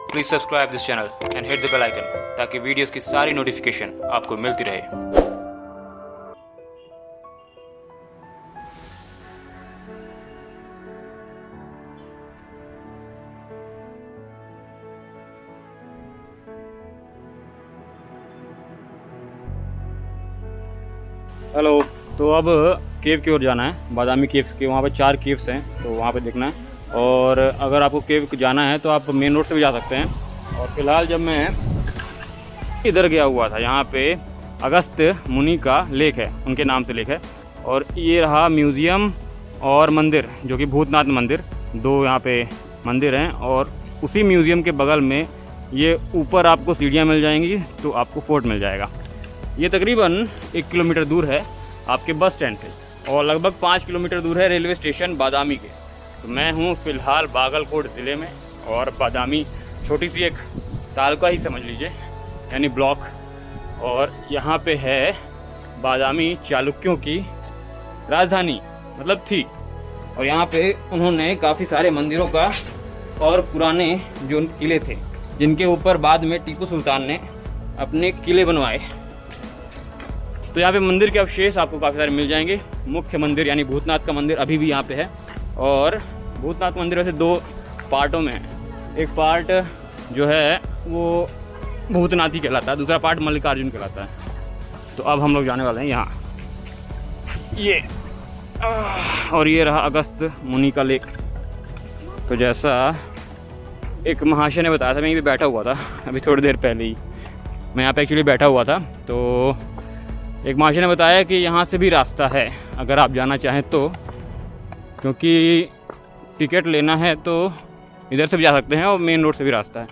Please subscribe this channel and hit the bell icon ताकि videos की सारी notification आपको मिलती रहे। हेलो। तो अब केव की ओर जाना है, बादामी केव्स के। वहाँ पे 4 केव्स हैं, तो वहाँ पे देखना है। और अगर आपको केव जाना है तो आप मेन रोड से भी जा सकते हैं। और फिलहाल जब मैं इधर गया हुआ था, यहाँ पे अगस्त मुनि का लेक है, उनके नाम से लेक है। और ये रहा म्यूज़ियम और मंदिर, जो कि भूतनाथ मंदिर। 2 यहाँ पे मंदिर हैं। और उसी म्यूज़ियम के बगल में ये ऊपर आपको सीढ़ियाँ मिल जाएंगी, तो आपको फोर्ट मिल जाएगा। ये तकरीबन 1 किलोमीटर दूर है आपके बस स्टैंड से, और लगभग 5 किलोमीटर दूर है रेलवे स्टेशन बादामी के। तो मैं हूँ फ़िलहाल बागलकोट ज़िले में, और बादामी छोटी सी एक तालुका ही समझ लीजिए, यानी ब्लॉक। और यहाँ पे है बादामी चालुक्यों की राजधानी, मतलब थी। और यहाँ पे उन्होंने काफ़ी सारे मंदिरों का और पुराने जो किले थे, जिनके ऊपर बाद में टीपू सुल्तान ने अपने किले बनवाए। तो यहाँ पे मंदिर के अवशेष आपको काफ़ी सारे मिल जाएंगे। मुख्य मंदिर यानी भूतनाथ का मंदिर अभी भी यहाँ पे है। और भूतनाथ मंदिर वैसे 2 पार्टों में है। एक पार्ट जो है वो भूतनाथी कहलाता है, दूसरा पार्ट मल्लिकार्जुन कहलाता है। तो अब हम लोग जाने वाले हैं यहाँ। ये और ये रहा अगस्त मुनि का लेक। तो जैसा एक महाशय ने बताया था, मैं यहीं पे बैठा हुआ था अभी थोड़ी देर पहले ही। मैं यहाँ पे एक्चुअली बैठा हुआ था, तो एक महाशय ने बताया कि यहाँ से भी रास्ता है अगर आप जाना चाहें तो, क्योंकि टिकट लेना है तो इधर से भी जा सकते हैं, और मेन रोड से भी रास्ता है।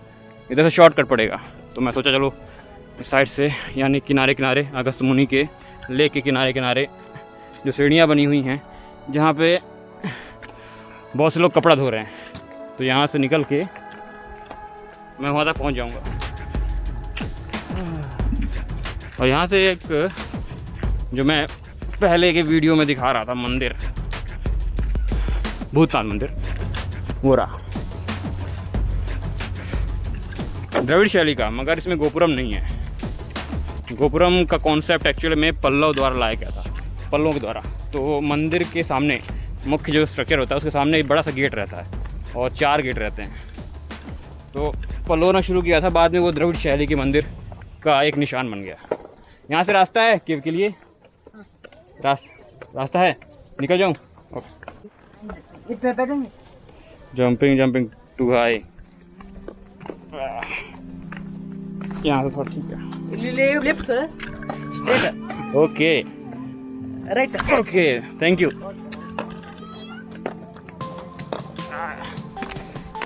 इधर से शॉर्टकट पड़ेगा। तो मैं सोचा चलो इस साइड से, यानी किनारे किनारे अगस्त मुनि के लेक के किनारे किनारे जो सीढ़ियाँ बनी हुई हैं, जहाँ पे बहुत से लोग कपड़ा धो रहे हैं, तो यहाँ से निकल के मैं वहाँ तक पहुँच जाऊँगा। और यहाँ से एक जो मैं पहले के वीडियो में दिखा रहा था मंदिर, भूतनाथ मंदिर, वो रहा द्रविड़ शैली का, मगर इसमें गोपुरम नहीं है। गोपुरम का कॉन्सेप्ट एक्चुअली में पल्लव द्वारा लाया गया था, पल्लवों के द्वारा। तो मंदिर के सामने मुख्य जो स्ट्रक्चर होता है उसके सामने एक बड़ा सा गेट रहता है, और 4 गेट रहते हैं। तो पल्लवों ने शुरू किया था, बाद में वो द्रविड़ शैली के मंदिर का एक निशान बन गया। यहाँ से रास्ता है केव के लिए, रास्ता है, निकल जाऊँ। Jumping jumping to high. यहाँ से थोड़ा ठीक है। Left sir, okay right. Okay, thank you.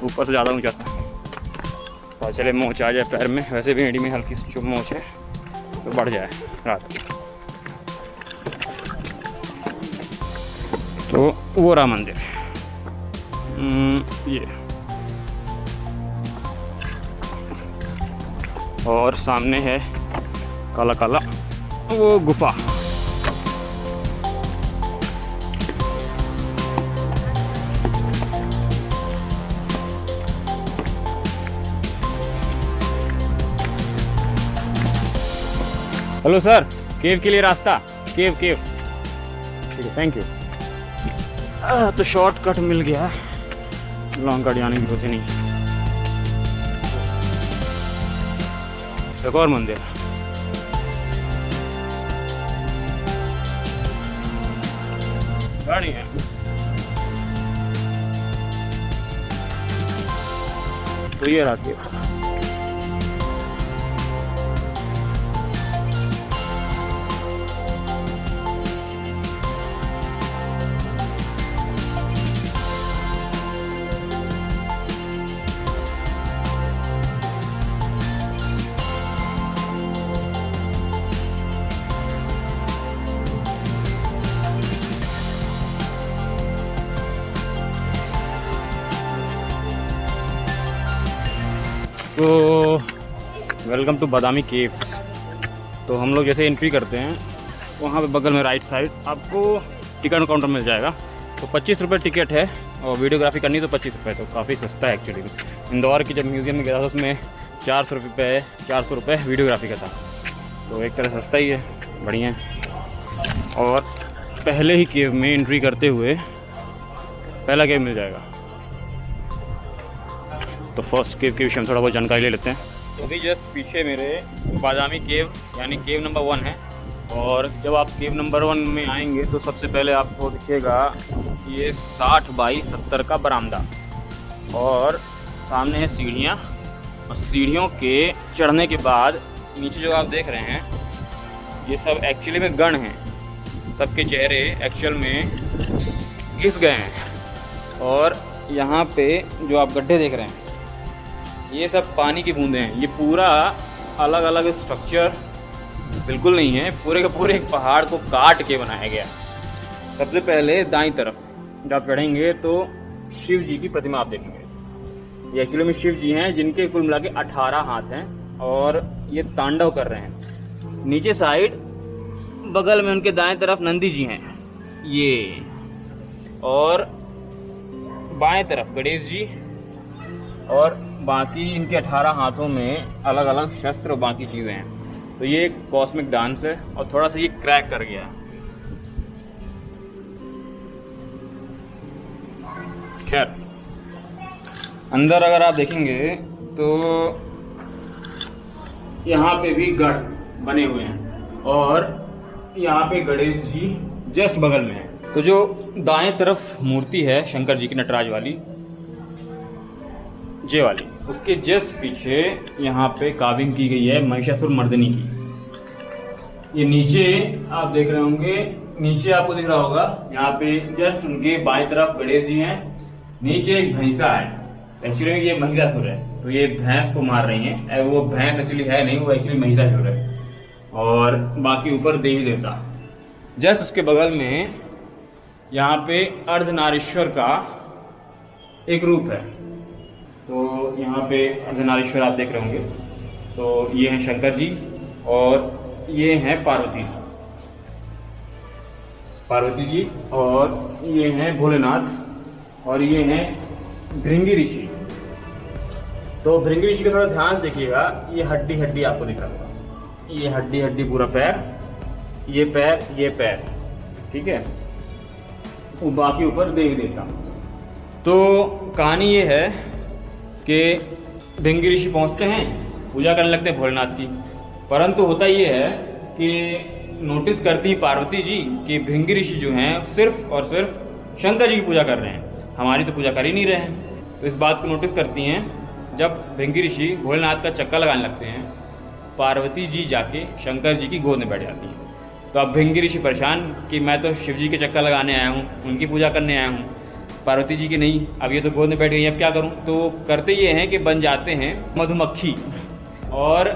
ऊपर से ज़्यादा ऊँचा था, पता चले मोच आ जाए पैर में। वैसे भी एड़ी में हल्की सी जो मोच है तो बढ़ जाए रात में। तो वो रहा मंदिर। ये और सामने है काला काला वो गुफा। हेलो सर, केव के लिए रास्ता, केव ठीक है, थैंक यू। तो शॉर्टकट मिल गया, लॉन्ग कट जाने की जरूरत नहीं। एक और मंदिर, गाड़ी है। तो ये रहा केव। तो वेलकम टू बादामी केव्स। तो हम लोग जैसे एंट्री करते हैं, वहाँ पे बगल में राइट साइड आपको टिकट काउंटर मिल जाएगा। तो 25 रुपये टिकट है, और वीडियोग्राफी करनी तो 25 रुपये, तो काफ़ी सस्ता है एक्चुअली। इंदौर की जब म्यूज़ियम में गया था, उसमें 400 रुपये वीडियोग्राफी का था। तो एक तरह सस्ता ही है, बढ़िया है। और पहले ही केव में एंट्री करते हुए पहला केव मिल जाएगा। तो फर्स्ट केव के विषय में थोड़ा बहुत जानकारी ले लेते हैं। तो अभी जस्ट पीछे मेरे बादामी केव यानी केव नंबर 1 है। और जब आप केव नंबर 1 में आएंगे तो सबसे पहले आपको दिखेगा ये 60 बाई 70 का बरामदा, और सामने है सीढ़ियाँ, और सीढ़ियों के चढ़ने के बाद नीचे जो आप देख रहे हैं ये सब एक्चुअली में गण हैं। सबके चेहरे एक्चुअल में घिस गए हैं। और यहाँ पे जो आप गड्ढे देख रहे हैं ये सब पानी की बूंदें हैं। ये पूरा अलग अलग स्ट्रक्चर बिल्कुल नहीं है, पूरे के पूरे एक पहाड़ को काट के बनाया गया। सबसे पहले दाईं तरफ जब आप चढ़ेंगे तो शिव जी की प्रतिमा आप देखेंगे। ये एक्चुअली में शिव जी हैं जिनके कुल मिला के 18 हाथ हैं और ये तांडव कर रहे हैं। नीचे साइड बगल में उनके दाएं तरफ नंदी जी हैं ये, और बाएं तरफ गणेश जी, और बाकी इनके 18 हाथों में अलग अलग शस्त्र और बाकी चीज़ें हैं। तो ये एक कॉस्मिक डांस है और थोड़ा सा ये क्रैक कर गया है। खैर अंदर अगर आप देखेंगे तो यहाँ पे भी गढ़ बने हुए हैं और यहाँ पे गणेश जी जस्ट बगल में है। तो जो दाएं तरफ मूर्ति है शंकर जी की नटराज वाली, जे वाली, उसके जस्ट पीछे यहाँ पे काविंग की गई है महिषासुर मर्दिनी की। ये नीचे आप देख रहे होंगे, नीचे आपको दिख रहा होगा यहाँ पे जस्ट उनके बाएं तरफ गणेश जी हैं, नीचे एक भैंसा है। एक्चुअली ये महिषासुर है, तो ये भैंस को मार रही हैं। वो भैंस एक्चुअली है नहीं, वो एक्चुअली महिषासुर है। और बाकी ऊपर देवी देवता। जस्ट उसके बगल में यहाँ पे अर्धनारीश्वर का एक रूप है। तो यहाँ पे अर्धनारीश्वर आप देख रहे होंगे। तो ये हैं शंकर जी और ये हैं पार्वती जी, और ये हैं भोलेनाथ, और ये हैं भृंगी ऋषि। तो भृंगी ऋषि का थोड़ा ध्यान देखिएगा, ये हड्डी हड्डी आपको दिख रहा होगा। ये हड्डी हड्डी पूरा पैर, ये पैर, ठीक है। वो बाकी ऊपर देवी देवता। तो कहानी ये है कि भृंगी ऋषि पहुँचते हैं, पूजा करने लगते हैं भोलेनाथ की। परंतु होता ये है कि नोटिस करती पार्वती जी कि भृंगी ऋषि जो हैं सिर्फ और सिर्फ शंकर जी की पूजा कर रहे हैं, हमारी तो पूजा कर ही नहीं रहे हैं। तो इस बात को नोटिस करती हैं। जब भृंगी ऋषि भोलेनाथ का चक्कर लगाने लगते हैं, पार्वती जी जाके शंकर जी की गोद में बैठ जाती हैं। तो अब भृंगी ऋषि परेशान कि मैं तो शिव जी के चक्कर लगाने आया हूँ, उनकी पूजा करने आया हूँ, पार्वती जी की नहीं, अब ये तो गोद में बैठ गई, अब क्या करूं। तो करते ये हैं कि बन जाते हैं मधुमक्खी और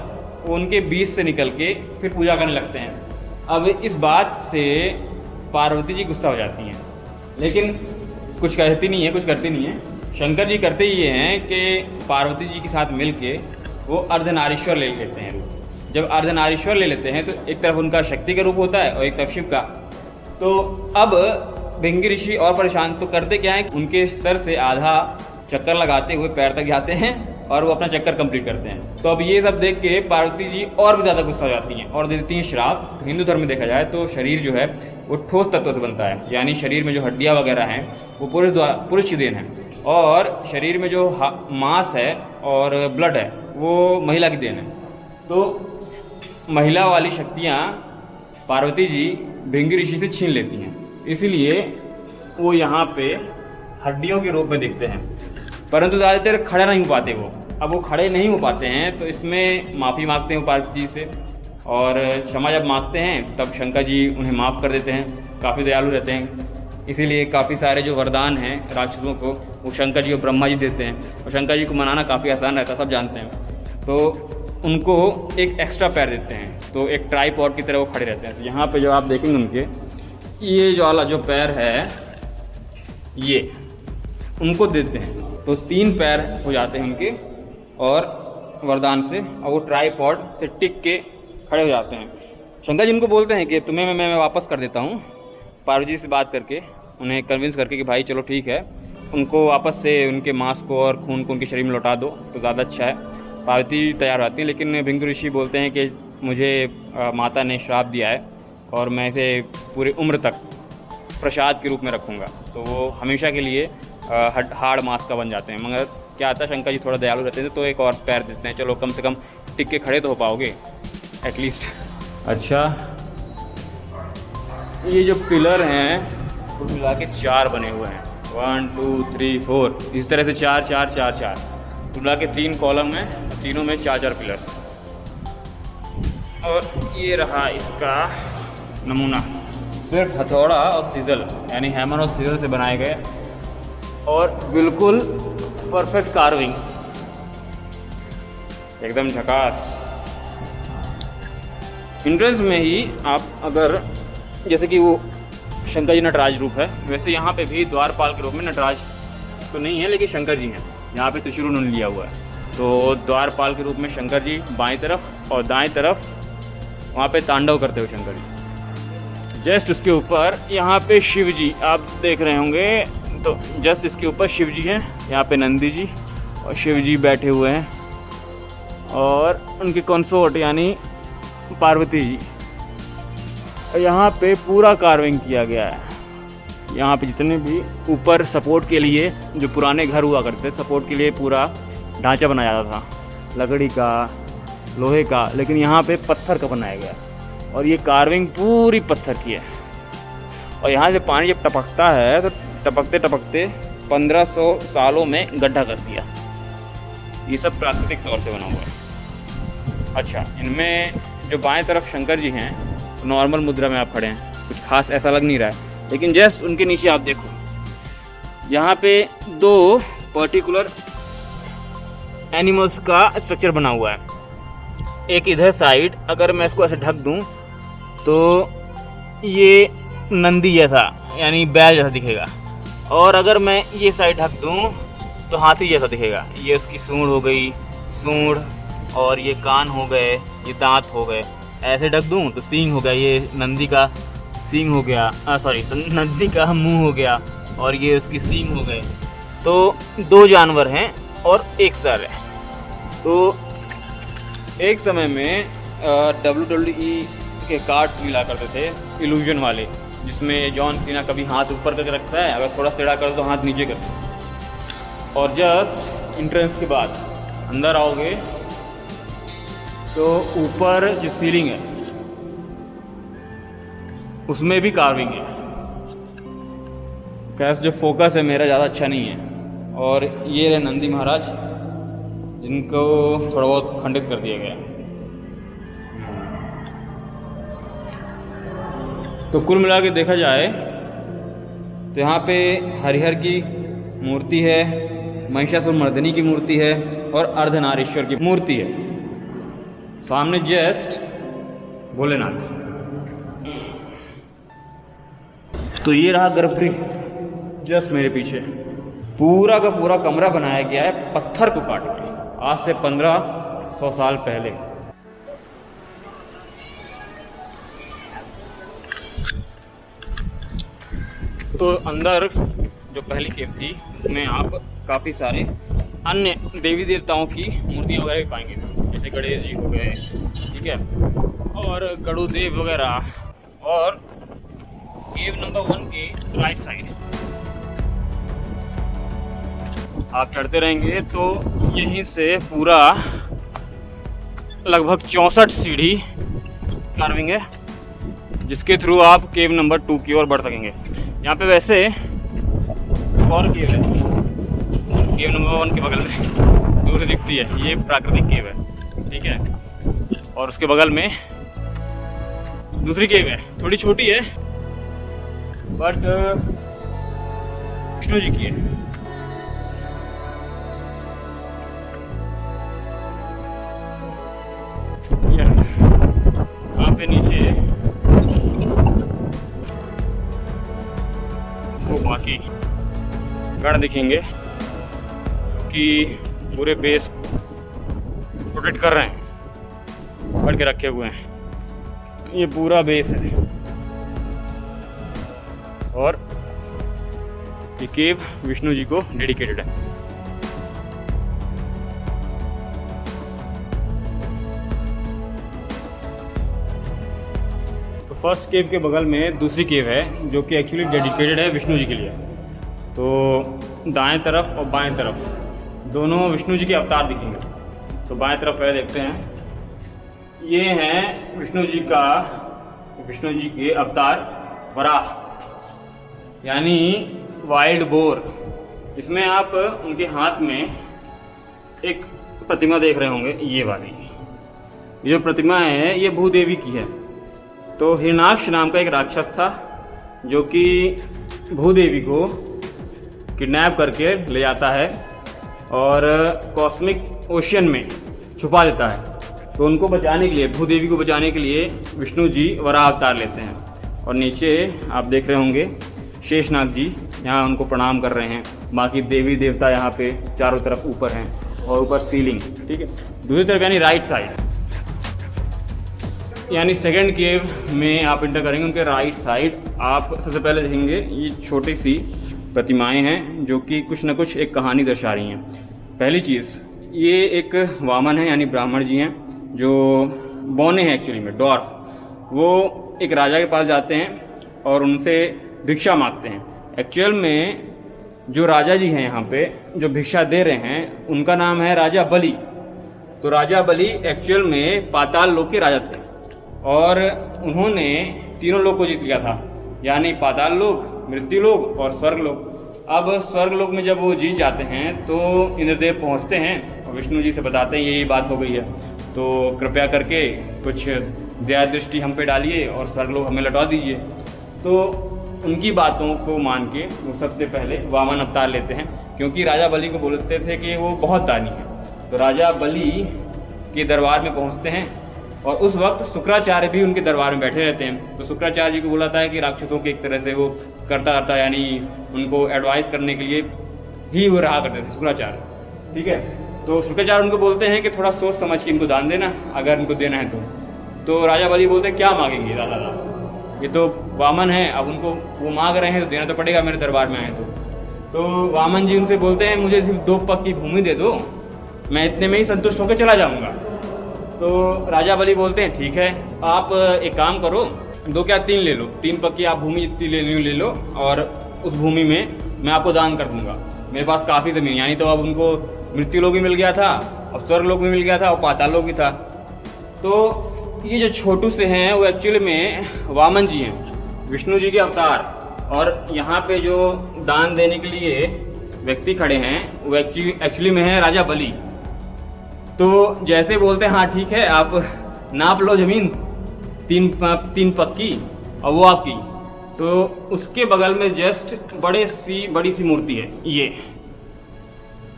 उनके बीच से निकल के फिर पूजा करने लगते हैं। अब इस बात से पार्वती जी गुस्सा हो जाती हैं, लेकिन कुछ कहती नहीं है, कुछ करती नहीं है। शंकर जी करते ये हैं कि पार्वती जी के साथ मिल के वो अर्धनारीश्वर ले लेते हैं रूप। जब अर्धनारीश्वर ले लेते हैं तो एक तरफ उनका शक्ति का रूप होता है और एक तरफ शिव का। तो अब भृंगी ऋषि और परेशान, तो करते क्या है, उनके सर से आधा चक्कर लगाते हुए पैर तक जाते हैं और वो अपना चक्कर कंप्लीट करते हैं। तो अब ये सब देख के पार्वती जी और भी ज़्यादा गुस्सा हो जाती हैं और दे देती हैं श्राप। हिंदू धर्म में देखा जाए तो शरीर जो है वो ठोस तत्व से बनता है, यानी शरीर में जो हड्डियाँ वगैरह हैं वो पुरुष की देन है, और शरीर में जो मांस है और ब्लड है वो महिला की देन है। तो महिला वाली शक्तियाँ पार्वती जी भृंगी ऋषि से छीन लेती हैं, इसलिए वो यहाँ पे हड्डियों के रूप में दिखते हैं। परंतु ज़्यादातर खड़े नहीं हो पाते वो। अब वो खड़े नहीं हो पाते हैं तो इसमें माफ़ी मांगते हैं पार्वती जी से, और क्षमा जब मांगते हैं तब शंकर जी उन्हें माफ़ कर देते हैं। काफ़ी दयालु रहते हैं, इसीलिए काफ़ी सारे जो वरदान हैं राक्षसों को वो शंकर जी और ब्रह्मा जी देते हैं, और शंकर जी को मनाना काफ़ी आसान रहता है, सब जानते हैं। तो उनको एक एक्स्ट्रा पैर देते हैं, तो एक ट्राइपॉड की तरह वो खड़े रहते हैं। तो यहाँ पे जो आप देखेंगे उनके ये जो वाला जो पैर है ये उनको देते हैं, तो 3 पैर हो जाते हैं उनके और वरदान से, और वो ट्राइपॉड से टिक के खड़े हो जाते हैं। शंकर जी उनको बोलते हैं कि तुम्हें मैं वापस कर देता हूँ, पार्वती जी से बात करके उन्हें कन्विंस करके कि भाई चलो ठीक है, उनको वापस से उनके मांस को और खून को उनके शरीर में लौटा दो तो ज़्यादा अच्छा है। पार्वती तैयार रहती हैं, लेकिन भृगु ऋषि बोलते हैं कि मुझे माता ने श्राप दिया है और मैं इसे पूरी उम्र तक प्रसाद के रूप में रखूँगा, तो वो हमेशा के लिए हाड़ मांस का बन जाते हैं। मगर क्या आता है, शंकर जी थोड़ा दयालु रहते हैं तो एक और पैर देते हैं, चलो कम से कम टिक के खड़े तो हो पाओगे एटलीस्ट। अच्छा, ये जो पिलर हैं कुल मिला के 4 बने हुए हैं, 1 2 3 4, इस तरह से 4 4 4 4 कुल मिला के 3 कॉलम हैं, तीनों में 4 4 पिलर्स। और ये रहा इसका नमूना, सिर्फ हथौड़ा और सिजल यानी हैमर और सिजल से बनाए गए और बिल्कुल परफेक्ट कार्विंग, एकदम झकास। एंट्रेंस में ही आप अगर जैसे कि वो शंकर जी नटराज रूप है, वैसे यहाँ पे भी द्वारपाल के रूप में नटराज तो नहीं है लेकिन शंकर जी हैं। यहाँ पे त्रिशूल उन्होंने लिया हुआ है, तो द्वारपाल के रूप में शंकर जी बाईं तरफ और दाएं तरफ वहाँ पे तांडव करते हुए शंकर जी। जस्ट उसके ऊपर यहाँ पे शिव जी आप देख रहे होंगे, तो जस्ट इसके ऊपर शिव जी हैं, यहाँ पे नंदी जी और शिव जी बैठे हुए हैं और उनके कंसोर्ट यानी पार्वती जी। और यहाँ पे पूरा कार्विंग किया गया है। यहाँ पे जितने भी ऊपर सपोर्ट के लिए जो पुराने घर हुआ करते सपोर्ट के लिए पूरा ढांचा बनाया जाता था, लकड़ी का, लोहे का, लेकिन यहाँ पे पत्थर का बनाया गया और ये कार्विंग पूरी पत्थर की है। और यहाँ से पानी जब टपकता है तो टपकते टपकते 1500 सालों में गड्ढा कर दिया। ये सब प्राकृतिक तौर से बना हुआ है। अच्छा, इनमें जो बाएं तरफ शंकर जी हैं तो नॉर्मल मुद्रा में आप खड़े हैं, कुछ खास ऐसा लग नहीं रहा है, लेकिन जस्ट उनके नीचे आप देखो, यहाँ पे 2 पर्टिकुलर एनिमल्स का स्ट्रक्चर बना हुआ है। एक इधर साइड अगर मैं इसको ऐसे ढक दूँ तो ये नंदी जैसा यानी बैल जैसा दिखेगा, और अगर मैं ये साइड ढक दूँ तो हाथी जैसा दिखेगा। ये उसकी सूंड हो गई, सूंड, और ये कान हो गए, ये दांत हो गए। ऐसे ढक दूँ तो सींग हो गया, ये नंदी का सींग हो गया, नंदी का मुंह हो गया, और ये उसकी सींग हो गए। तो 2 जानवर हैं और एक सर है। तो एक समय में WWE के कार्ड्स मिला करते थे इल्यूजन वाले, जिसमें जॉन सीना कभी हाथ ऊपर करके रखता है, अगर थोड़ा टेढ़ा कर दो तो हाथ नीचे कर दो। और जस्ट एंट्रेंस के बाद अंदर आओगे तो ऊपर जो सीलिंग है उसमें भी कार्विंग है। कैसे जो फोकस है मेरा ज़्यादा अच्छा नहीं है। और ये रहे नंदी महाराज, जिनको थोड़ा बहुत खंडित कर दिया गया। तो कुल मिला के देखा जाए तो यहाँ पे हरिहर की मूर्ति है, महिषासुर मर्दिनी की मूर्ति है और अर्धनारीश्वर की मूर्ति है। सामने जस्ट भोलेनाथ। तो ये रहा गर्भगृह जस्ट मेरे पीछे। पूरा का पूरा कमरा बनाया गया है पत्थर को काट के, आज से 1500 साल पहले। तो अंदर जो पहली केव थी उसमें आप काफ़ी सारे अन्य देवी देवताओं की मूर्तियाँ वगैरह भी पाएंगे, जैसे गणेश जी हो गए, ठीक है, और गरुदेव वगैरह। और केव नंबर 1 की राइट साइड आप चढ़ते रहेंगे तो यहीं से पूरा लगभग 64 सीढ़ी कार्विंग है, जिसके थ्रू आप केव नंबर 2 की ओर बढ़ सकेंगे। यहाँ पे वैसे और केव है, केव नंबर 1 के बगल में दूर से दिखती है, ये प्राकृतिक केव है, ठीक है। और उसके बगल में दूसरी केव है, थोड़ी छोटी है बट विष्णु जी की है। यहाँ पे नीचे वो बाकी गण दिखेंगे कि पूरे बेस प्रोटेक्ट कर रहे हैं, भर के रखे हुए हैं। ये पूरा बेस है और ये केव विष्णु जी को डेडिकेटेड है। तो फर्स्ट केव के बगल में दूसरी केव है जो कि एक्चुअली डेडिकेटेड है विष्णु जी के लिए। तो दाएं तरफ और बाएं तरफ दोनों विष्णु जी के अवतार दिखेंगे। तो बाएं तरफ पहले देखते हैं, ये हैं विष्णु जी के अवतार वराह यानी वाइल्ड बोर। इसमें आप उनके हाथ में एक प्रतिमा देख रहे होंगे, ये वाली। ये जो प्रतिमा है ये भूदेवी की है। तो हिरणाक्ष नाम का एक राक्षस था जो कि भूदेवी को किडनैप करके ले जाता है और कॉस्मिक ओशियन में छुपा देता है। तो उनको बचाने के लिए, भूदेवी को बचाने के लिए विष्णु जी वराह अवतार लेते हैं। और नीचे आप देख रहे होंगे शेषनाग जी यहाँ उनको प्रणाम कर रहे हैं। बाकी देवी देवता यहाँ पे चारों तरफ ऊपर हैं और ऊपर सीलिंग, ठीक है। दूसरी तरफ यानी राइट साइड, यानी सेकंड केव में आप इंटर करेंगे, उनके राइट साइड आप सबसे पहले देखेंगे ये छोटी सी प्रतिमाएं हैं जो कि कुछ न कुछ एक कहानी दर्शा रही हैं। पहली चीज़, ये एक वामन है यानी ब्राह्मण जी हैं जो बौने हैं एक्चुअली में, डॉर्फ। वो एक राजा के पास जाते हैं और उनसे भिक्षा मांगते हैं। एक्चुअल में जो राजा जी हैं यहाँ पे जो भिक्षा दे रहे हैं उनका नाम है राजा बलि। तो राजा बलि एक्चुअल में पाताल लोक के राजा थे और उन्होंने तीनों लोक को जीत लिया था, यानी पाताल लोक, मृत्यु लोक और स्वर्ग लोक। अब स्वर्ग लोक में जब वो जीत जाते हैं तो इंद्रदेव पहुँचते हैं और विष्णु जी से बताते हैं यही बात हो गई है, तो कृपया करके कुछ दया दृष्टि हम पे डालिए और स्वर्ग लोक हमें लौटा दीजिए। तो उनकी बातों को मान के वो सबसे पहले वामन अवतार लेते हैं, क्योंकि राजा बलि को बोलते थे कि वो बहुत दानी है। तो राजा बलि के दरबार में पहुंचते हैं और उस वक्त शुक्राचार्य भी उनके दरबार में बैठे रहते हैं। तो शुक्राचार्य जी को बोलाता है कि राक्षसों के एक तरह से वो करता यानी उनको एडवाइस करने के लिए ही वो रहा करते थे शुक्राचार्य, ठीक है। तो शुक्राचार्य उनको बोलते हैं कि थोड़ा सोच समझ के इनको दान देना अगर इनको देना है तो राजा बलि बोलते हैं क्या मांगेंगे दादा, ये तो वामन है, अब उनको वो मांग रहे हैं तो देना तो पड़ेगा मेरे दरबार में आए तो वामन जी उनसे बोलते हैं मुझे सिर्फ 2 पग की भूमि दे दो, मैं इतने में ही संतुष्ट होकर चला जाऊंगा। तो राजा बलि बोलते हैं ठीक है, आप एक काम करो, 2 क्या 3 ले लो, 3 पग की आप भूमि जितनी ले लो और उस भूमि में मैं आपको दान कर दूंगा। मेरे पास काफ़ी ज़मीन, यानी तो अब उनको मृत्यु लोक भी मिल गया था, अब स्वर्ग लोक भी मिल गया था और पाताल लोक भी था। तो ये जो छोटू से हैं वो एक्चुअली में वामन जी हैं, विष्णु जी के अवतार। और यहाँ पे जो दान देने के लिए व्यक्ति खड़े हैं वो एक्चुअली में है राजा बलि। तो जैसे बोलते हैं हाँ ठीक है, आप नाप लो ज़मीन 3 पग की और वो आपकी। तो उसके बगल में जस्ट बड़ी सी मूर्ति है। ये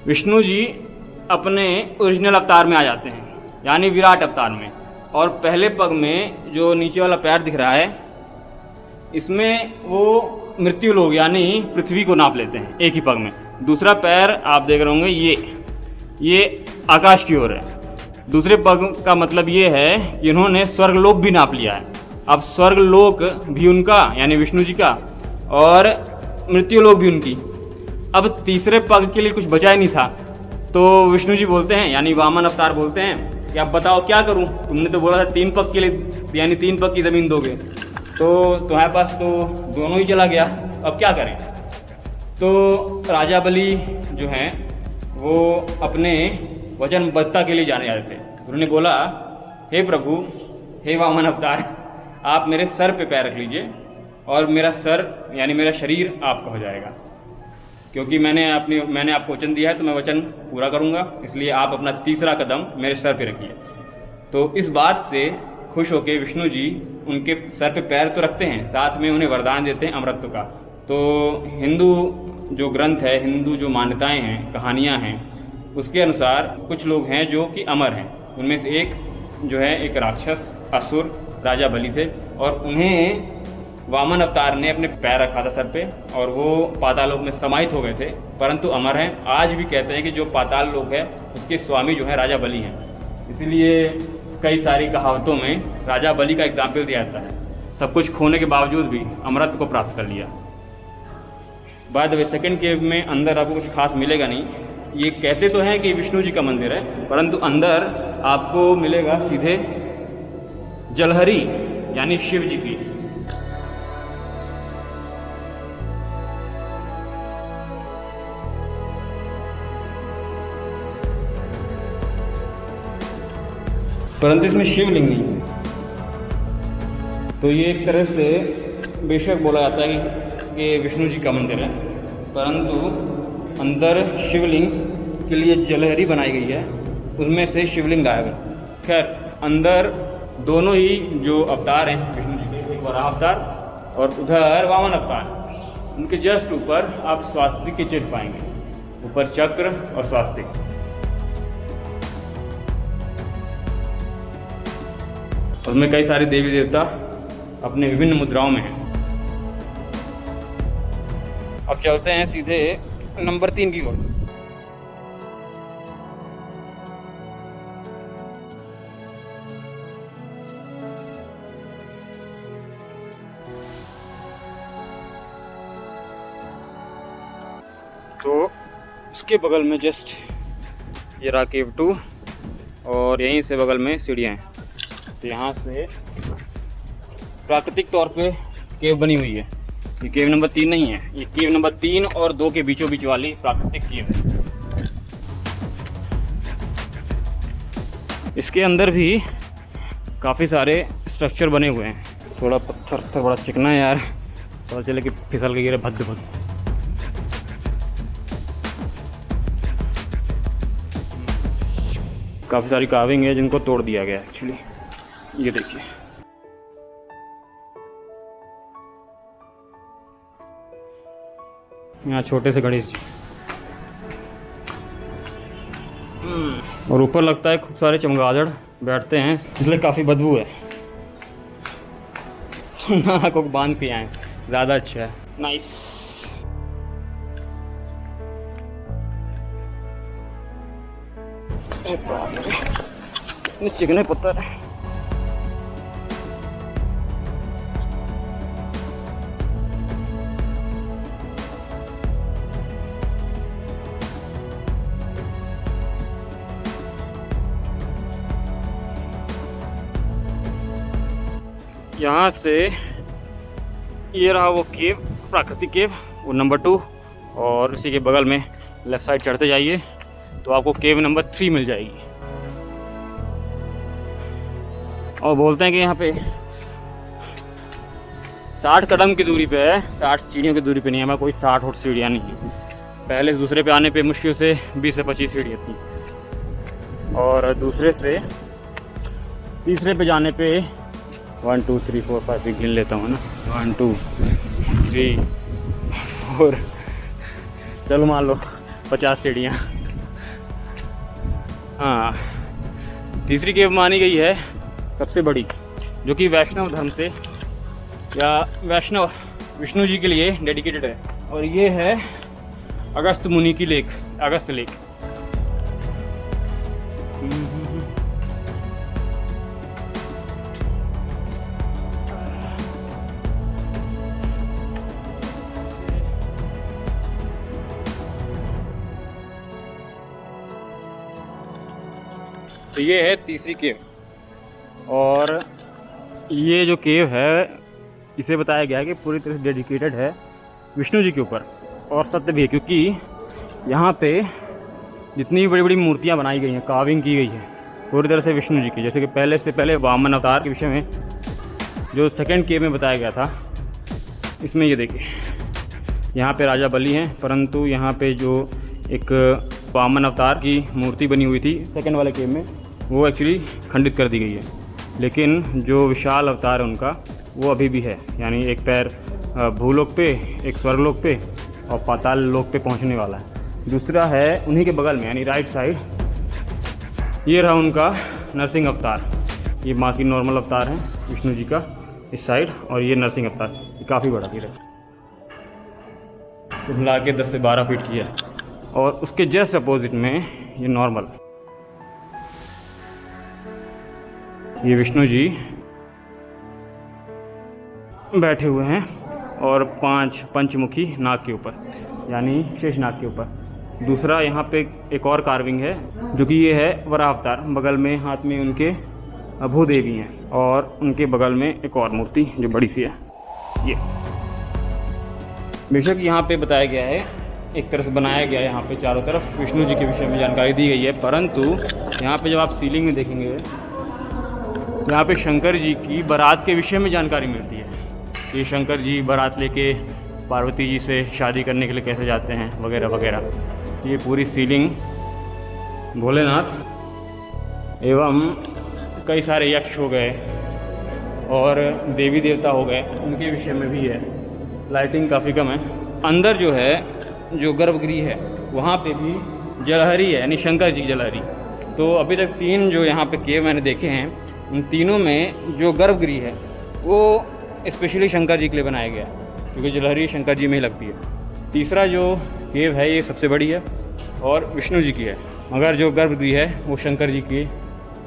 विष्णु जी अपने ओरिजिनल अवतार में आ जाते हैं, यानी विराट अवतार में। और पहले पग में जो नीचे वाला पैर दिख रहा है इसमें वो मृत्यु लोक यानी पृथ्वी को नाप लेते हैं एक ही पग में। दूसरा पैर आप देख रहे होंगे ये आकाश की ओर है। दूसरे पग का मतलब ये है कि इन्होंने स्वर्गलोक भी नाप लिया है। अब स्वर्गलोक भी उनका यानी विष्णु जी का और मृत्यु लोक भी उनकी। अब तीसरे पग के लिए कुछ बचा ही नहीं था। तो विष्णु जी बोलते हैं यानी वामन अवतार बोलते हैं कि आप बताओ क्या करूं, तुमने तो बोला था 3 पग के लिए यानी 3 पग की ज़मीन दोगे, तो तुम्हारे पास तो दोनों ही चला गया, अब क्या करें। तो राजा बलि जो हैं वो अपने वचनबद्धता के लिए जाने जाते थे। उन्होंने बोला हे प्रभु, हे वामन अवतार, आप मेरे सर पे पैर रख लीजिए और मेरा सर यानी मेरा शरीर आपका हो जाएगा, क्योंकि मैंने आपको वचन दिया है तो मैं वचन पूरा करूंगा, इसलिए आप अपना तीसरा कदम मेरे सर पे रखिए। तो इस बात से खुश होकर विष्णु जी उनके सर पे पैर तो रखते हैं, साथ में उन्हें वरदान देते हैं अमरत्व का। तो हिंदू जो ग्रंथ है, हिंदू जो मान्यताएं हैं, कहानियां हैं, उसके अनुसार कुछ लोग हैं जो कि अमर हैं। उनमें से एक जो है एक राक्षस असुर राजा बलि थे और उन्हें वामन अवतार ने अपने पैर रखा था सर पे और वो पाताल लोक में समाहित हो गए थे, परंतु अमर हैं। आज भी कहते हैं कि जो पाताल लोक है उसके स्वामी जो है राजा बलि हैं। इसीलिए कई सारी कहावतों में राजा बलि का एग्जाम्पल दिया जाता है। सब कुछ खोने के बावजूद भी अमरत्व को प्राप्त कर लिया। बाय द वे सेकेंड केव में अंदर आपको कुछ खास मिलेगा नहीं। ये कहते तो हैं कि विष्णु जी का मंदिर है, परंतु अंदर आपको मिलेगा सीधे जलहरी यानी शिव जी की। परंतु इसमें शिवलिंग नहीं है। तो ये एक तरह से बेशक बोला जाता है कि ये विष्णु जी का मंदिर है, परंतु अंदर शिवलिंग के लिए जलहरी बनाई गई है, उसमें से शिवलिंग गायब है। खैर, अंदर दोनों ही जो अवतार हैं विष्णु जी के, एक वराह अवतार और उधर वामन अवतार, उनके जस्ट ऊपर आप स्वास्तिक के चिन्ह पाएंगे, ऊपर चक्र और स्वास्तिक। उसमें कई सारे देवी देवता अपने विभिन्न मुद्राओं में हैं। अब चलते हैं सीधे नंबर 3 की ओर। तो उसके बगल में जस्ट ये रहा केव 2 और यहीं से बगल में सीढ़ियाँ हैं। तो यहाँ से प्राकृतिक तौर पे केव बनी हुई है। ये केव नंबर 3 नहीं है, ये केव नंबर 3 और 2 के बीचों बीच वाली प्राकृतिक केव है। इसके अंदर भी काफ़ी सारे स्ट्रक्चर बने हुए हैं। थोड़ा पत्थर तो बड़ा चिकना है यार, पता चले कि फिसल के गिरे भद्द भद्द। काफ़ी सारी कार्विंग है जिनको तोड़ दिया गया है एक्चुअली। ये देखिए, यहाँ छोटे से गणेश जी और ऊपर लगता है खूब सारे चमगादड़ बैठते हैं, इसलिए काफ़ी बदबू है। ना को बांध के आए, ज़्यादा अच्छा है। नाइस। चिकने पत्थर है। यहाँ से ये रहा वो केव, प्राकृतिक केव, वो नंबर 2, और इसी के बगल में लेफ़्ट साइड चढ़ते जाइए तो आपको केव नंबर 3 मिल जाएगी। और बोलते हैं कि यहाँ पे 60 कदम की दूरी पे है, 60 सीढ़ियों की दूरी पे नहीं है। हमारा कोई 60 फुट सीढ़ियाँ नहीं है। पहले से दूसरे पे आने पे मुश्किल से 20 से 25 सीढ़ियाँ थी, और दूसरे से तीसरे पे जाने पे 1 2 3 4 5 गिन लेता हूँ ना, 1 2 3 4, चलो मान लो 50 सीढ़ियाँ। हाँ, तीसरी केव मानी गई है सबसे बड़ी, जो कि वैष्णव धर्म से या वैष्णव विष्णु जी के लिए डेडिकेटेड है, और ये है अगस्त मुनि की लेक, अगस्त लेक। तो ये है तीसरी केव, और ये जो केव है इसे बताया गया है कि पूरी तरह से डेडिकेटेड है विष्णु जी के ऊपर, और सत्य भी है, क्योंकि यहाँ पे जितनी बड़ी बड़ी मूर्तियाँ बनाई गई हैं, कार्विंग की गई है पूरी तरह से विष्णु जी की। जैसे कि पहले वामन अवतार के विषय में जो सेकंड केव में बताया गया था, इसमें ये देखिए यहाँ पे राजा बलि हैं, परंतु यहाँ पे जो एक वामन अवतार की मूर्ति बनी हुई थी सेकंड वाले केव में, वो एक्चुअली खंडित कर दी गई है। लेकिन जो विशाल अवतार है उनका, वो अभी भी है, यानी एक पैर भूलोक पे, एक स्वर्गलोक पे और पाताल लोक पे पहुंचने वाला है। दूसरा है उन्हीं के बगल में, यानी राइट साइड, ये रहा उनका नरसिंह अवतार। ये बाकी नॉर्मल अवतार हैं विष्णु जी का इस साइड, और ये नरसिंह अवतार, ये काफ़ी बड़ा तीर है, तो मिला के 10 से 12 फीट की है। और उसके जस्ट अपोजिट में ये नॉर्मल, ये विष्णु जी बैठे हुए हैं और 5 पंचमुखी नाग के ऊपर, यानी शेष नाग के ऊपर। दूसरा यहाँ पे एक और कार्विंग है जो कि ये है वराह अवतार। बगल में हाथ में उनके भूदेवी हैं और उनके बगल में एक और मूर्ति जो बड़ी सी है। ये बेशक यहाँ पे बताया गया है, एक तरह से बनाया गया है यहाँ पे चारों तरफ विष्णु जी के विषय में जानकारी दी गई है, परंतु यहाँ पे जब आप सीलिंग में देखेंगे तो यहाँ पे शंकर जी की बारात के विषय में जानकारी मिलती है कि शंकर जी बारात लेके पार्वती जी से शादी करने के लिए कैसे जाते हैं वगैरह वगैरह। ये पूरी सीलिंग भोलेनाथ एवं कई सारे यक्ष हो गए और देवी देवता हो गए, उनके विषय में भी है। लाइटिंग काफ़ी कम है। अंदर जो है, जो गर्भगृह है, वहाँ पे भी जलहरी है, यानी शंकर जी की जलहरी। तो अभी तक 3 जो यहाँ पे केव मैंने देखे हैं, उन तीनों में जो गर्भगृह है वो स्पेशली शंकर जी के लिए बनाया गया है, क्योंकि जलहरी शंकर जी में ही लगती है। तीसरा जो केव है ये सबसे बड़ी है और विष्णु जी की है, मगर जो गर्भगृह है वो शंकर जी के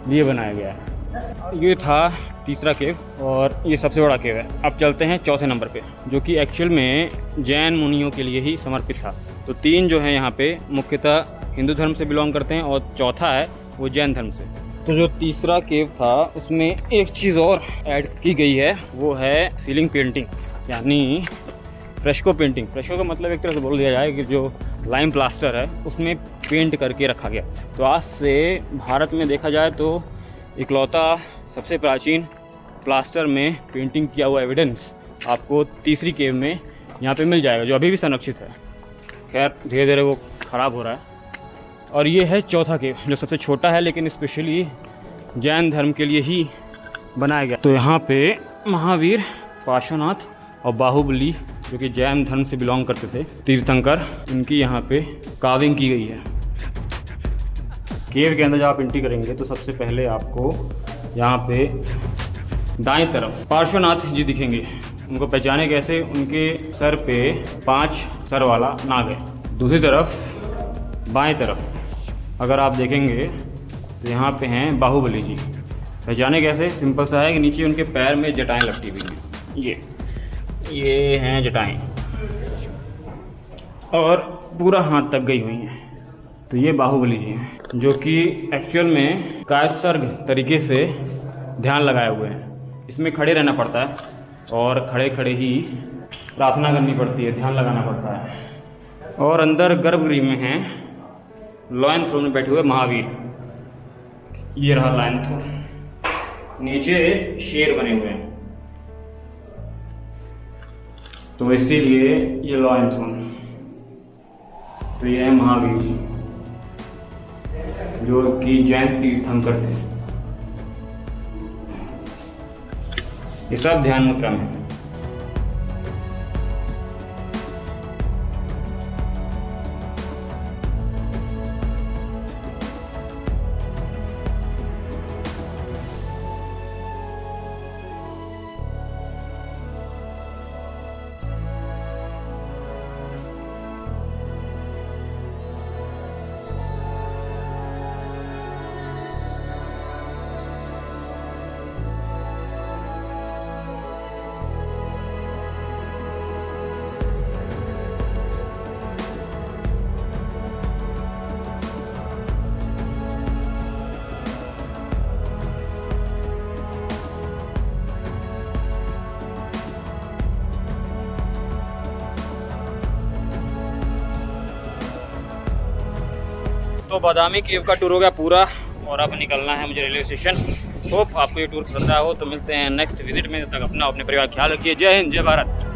लिए बनाया गया है। ये था तीसरा केव और ये सबसे बड़ा केव है। अब चलते हैं चौथे नंबर पे, जो कि एक्चुअल में जैन मुनियों के लिए ही समर्पित था। तो 3 जो हैं यहाँ पे मुख्यतः हिंदू धर्म से बिलोंग करते हैं और चौथा है वो जैन धर्म से। तो जो तीसरा केव था उसमें एक चीज़ और ऐड की गई है, वो है सीलिंग पेंटिंग, यानी फ्रेस्को पेंटिंग। फ्रेस्को का मतलब एक तरह से बोल दिया जाए कि जो लाइम प्लास्टर है उसमें पेंट करके रखा गया। तो आज से भारत में देखा जाए तो इकलौता सबसे प्राचीन प्लास्टर में पेंटिंग किया हुआ एविडेंस आपको तीसरी केव में यहाँ पे मिल जाएगा, जो अभी भी संरक्षित है। खैर धीरे धीरे वो ख़राब हो रहा है। और ये है चौथा केव, जो सबसे छोटा है लेकिन स्पेशली जैन धर्म के लिए ही बनाया गया। तो यहाँ पे महावीर, पार्श्वनाथ और बाहुबली, जो कि जैन धर्म से बिलोंग करते थे, तीर्थंकर, इनकी यहाँ पे कार्विंग की गई है। केव के अंदर जब आप एंट्री करेंगे तो सबसे पहले आपको यहाँ पे दाएं तरफ पार्श्वनाथ जी दिखेंगे। उनको पहचाने कैसे? उनके सर पे 5 सर वाला नाग है। दूसरी तरफ बाएं तरफ अगर आप देखेंगे तो यहाँ पे हैं बाहुबली जी। पहचाने कैसे? सिंपल सा है कि नीचे उनके पैर में जटाएं लपटी हुई हैं। ये हैं जटाएं और पूरा हाथ तक गई हुई हैं। तो ये बाहुबली जी हैं, जो कि एक्चुअल में कायसर्ग तरीके से ध्यान लगाए हुए हैं। इसमें खड़े रहना पड़ता है और खड़े खड़े ही प्रार्थना करनी पड़ती है, ध्यान लगाना पड़ता है। और अंदर गर्भगृह में हैं लॉयन थ्रोन में बैठे हुए महावीर। ये रहा लॉयन थ्रोन, नीचे शेर बने हुए हैं, तो इसीलिए ये लॉयन थ्रोन। तो ये है महावीर जी, जो कि जैन तीर्थंकर थे। ये सब ध्यान मुद्रा में है। तो बादामी केव का टूर हो गया पूरा और अब निकलना है मुझे रेलवे स्टेशन। होप आपको ये टूर पसंद आया हो। तो मिलते हैं नेक्स्ट विजिट में। तब तक अपना अपने परिवार ख्याल रखिए। जय हिंद, जय भारत।